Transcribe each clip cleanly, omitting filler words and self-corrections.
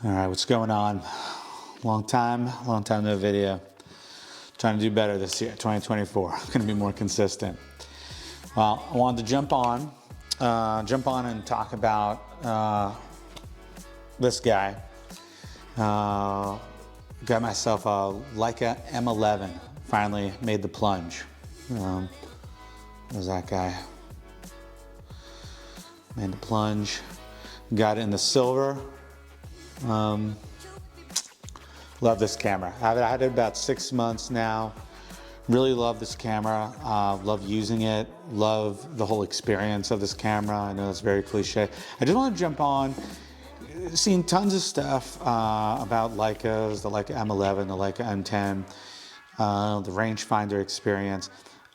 All right, what's going on? Long time no video. Trying to do better this year, 2024. I'm gonna be more consistent. Well, I wanted to jump on and talk about this guy. Got myself a Leica M11. Finally made the plunge. There's that guy. Made the plunge. Got it in the silver. Love this camera. I've had it about 6 months now. Really love this camera. Love using it. Love the whole experience of this camera. I know it's very cliche. I just want to jump on. Seen tons of stuff about Leicas, the Leica M11, the Leica M10, the Rangefinder experience.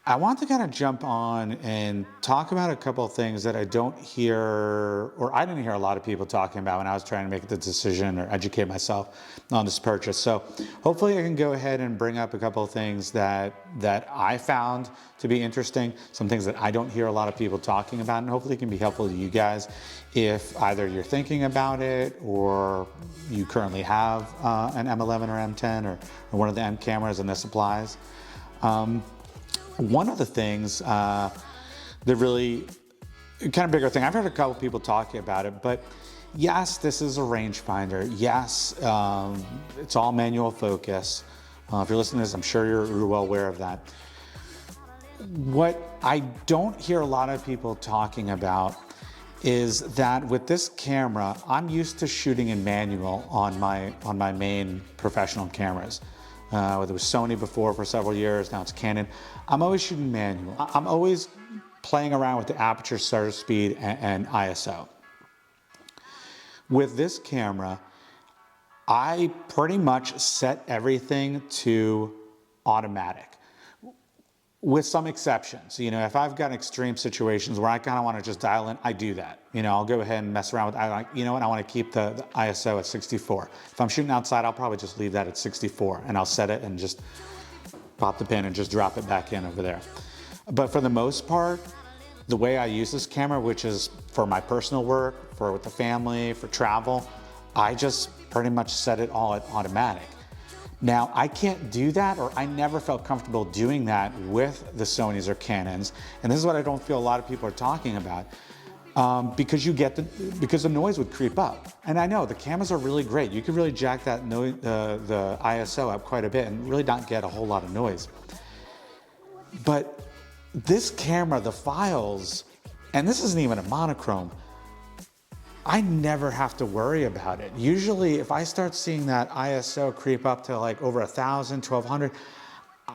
I want to kind of jump on and talk about a couple of things that I don't hear, or I didn't hear a lot of people talking about when I was trying to make the decision or educate myself on this purchase. So hopefully I can go ahead and bring up a couple of things that I found to be interesting, some things that I don't hear a lot of people talking about, and hopefully it can be helpful to you guys if either you're thinking about it or you currently have an M11 or M10 or one of the M cameras and this applies. One of the things that really kind of bigger thing, I've heard a couple people talking about it, but yes, this is a rangefinder. Yes, it's all manual focus. If you're listening to this, I'm sure you're well aware of that. What I don't hear a lot of people talking about is that with this camera, I'm used to shooting in manual on my main professional cameras. Whether it was Sony before for several years, now it's Canon. I'm always shooting manual. I'm always playing around with the aperture, shutter speed, and ISO. With this camera, I pretty much set everything to automatic, with some exceptions. You know, if I've got extreme situations where I kind of want to just dial in, I do that. You know, I'll go ahead and mess around with, you know what, I want to keep the ISO at 64. If I'm shooting outside, I'll probably just leave that at 64 and I'll set it and just pop the pin and just drop it back in over there. But for the most part, the way I use this camera, which is for my personal work, for with the family, for travel, I just pretty much set it all at automatic. Now, I can't do that, or I never felt comfortable doing that with the Sonys or Canons, and this is what I don't feel a lot of people are talking about, because the noise would creep up. And I know the cameras are really great. You can really jack that the ISO up quite a bit and really not get a whole lot of noise. But this camera, the files, and this isn't even a monochrome, I never have to worry about it. Usually if I start seeing that ISO creep up to like over 1,000, 1,200,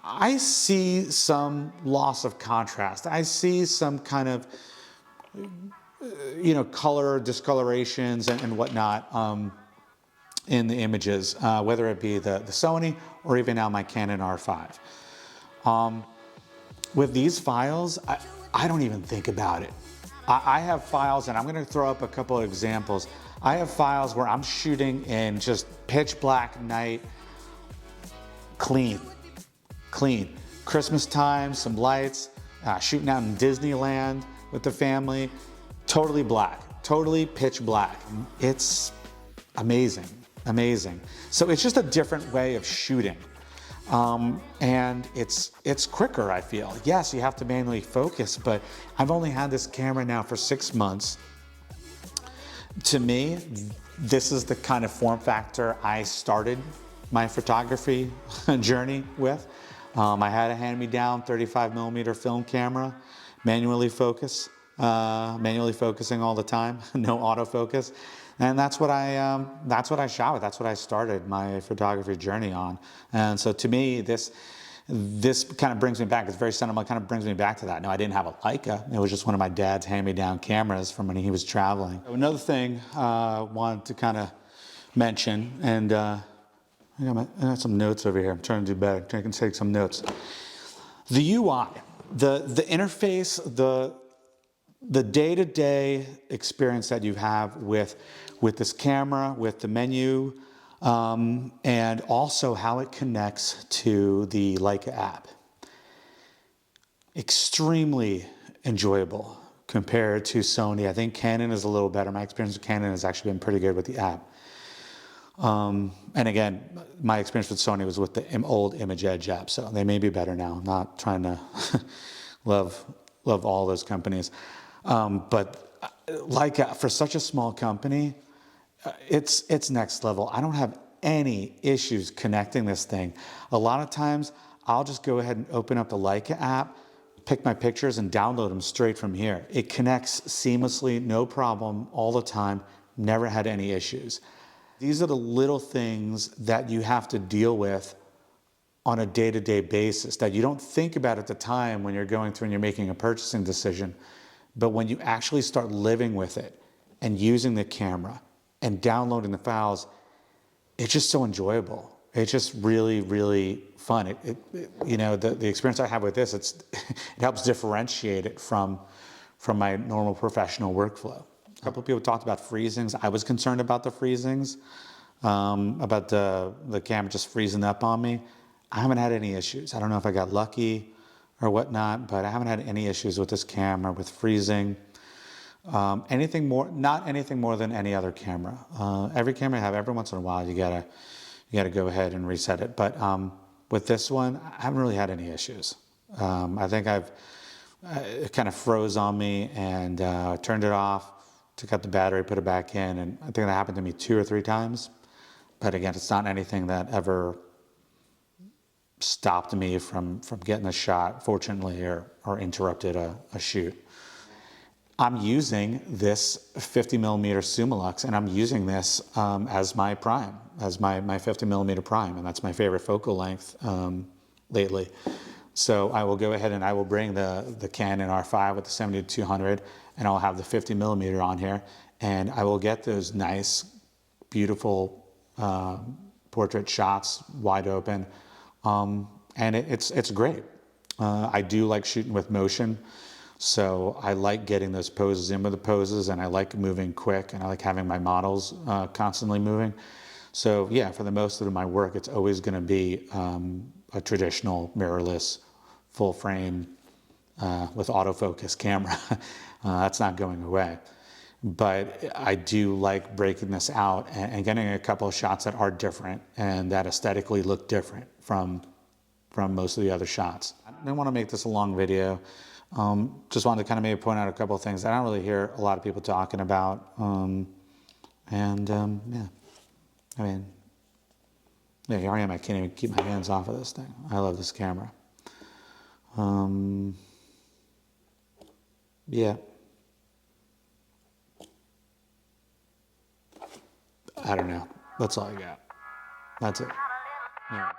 I see some loss of contrast. I see some kind of, you know, color discolorations and whatnot in the images, whether it be the Sony or even now my Canon R5. With these files, I don't even think about it. I have files, and I'm going to throw up a couple of examples. I have files where I'm shooting in just pitch black night, clean. Christmas time, some lights, shooting out in Disneyland with the family, totally black, totally pitch black. It's amazing. So it's just a different way of shooting. And it's quicker, I feel. Yes, you have to manually focus, but I've only had this camera now for 6 months. To me, this is the kind of form factor I started my photography journey with. I had a hand-me-down 35mm film camera, manually focusing all the time, no autofocus. And that's what I shot with. That's what I started my photography journey on. And so to me, this kind of brings me back. It's very sentimental. Kind of brings me back to that. No, I didn't have a Leica. It was just one of my dad's hand-me-down cameras from when he was traveling. Another thing I wanted to kind of mention, and I got some notes over here. I'm trying to do better. I can take some notes. The UI, the interface, the day-to-day experience that you have with this camera, with the menu, and also how it connects to the Leica app. Extremely enjoyable compared to Sony. I think Canon is a little better. My experience with Canon has actually been pretty good with the app. And again, my experience with Sony was with the old Image Edge app, so they may be better now. I'm not trying to love all those companies. But like for such a small company, it's next level. I don't have any issues connecting this thing. A lot of times I'll just go ahead and open up the Leica app, pick my pictures and download them straight from here. It connects seamlessly, no problem, all the time, never had any issues. These are the little things that you have to deal with on a day-to-day basis that you don't think about at the time when you're going through and you're making a purchasing decision. But when you actually start living with it and using the camera and downloading the files, it's just so enjoyable. It's just really, really fun. You know, the experience I have with this, it helps differentiate it from my normal professional workflow. A couple of people talked about freezings. I was concerned about the freezings, about the camera just freezing up on me. I haven't had any issues. I don't know if I got lucky or whatnot, but I haven't had any issues with this camera, with freezing. Not anything more than any other camera. Every camera I have, every once in a while, you gotta go ahead and reset it. But with this one, I haven't really had any issues. I think it kind of froze on me and turned it off, took out the battery, put it back in, and I think that happened to me 2 or 3 times. But again, it's not anything that ever stopped me from getting a shot, fortunately, or interrupted a shoot. I'm using this 50mm Summilux, and I'm using this as my prime, as my 50mm prime, and that's my favorite focal length lately. So I will go ahead and I will bring the Canon R5 with the 70-200, and I'll have the 50mm on here, and I will get those nice, beautiful portrait shots, wide open, and it's great. I do like shooting with motion. So I like getting those poses in with the poses, and I like moving quick, and I like having my models constantly moving. So yeah, for the most of my work, it's always going to be a traditional mirrorless, full frame with autofocus camera. That's not going away. But I do like breaking this out and getting a couple of shots that are different and that aesthetically look different from most of the other shots. I didn't want to make this a long video. Just wanted to kind of maybe point out a couple of things that I don't really hear a lot of people talking about. Yeah, I mean, yeah, here I am. I can't even keep my hands off of this thing. I love this camera. Yeah. I don't know. That's all I got. That's it. Yeah.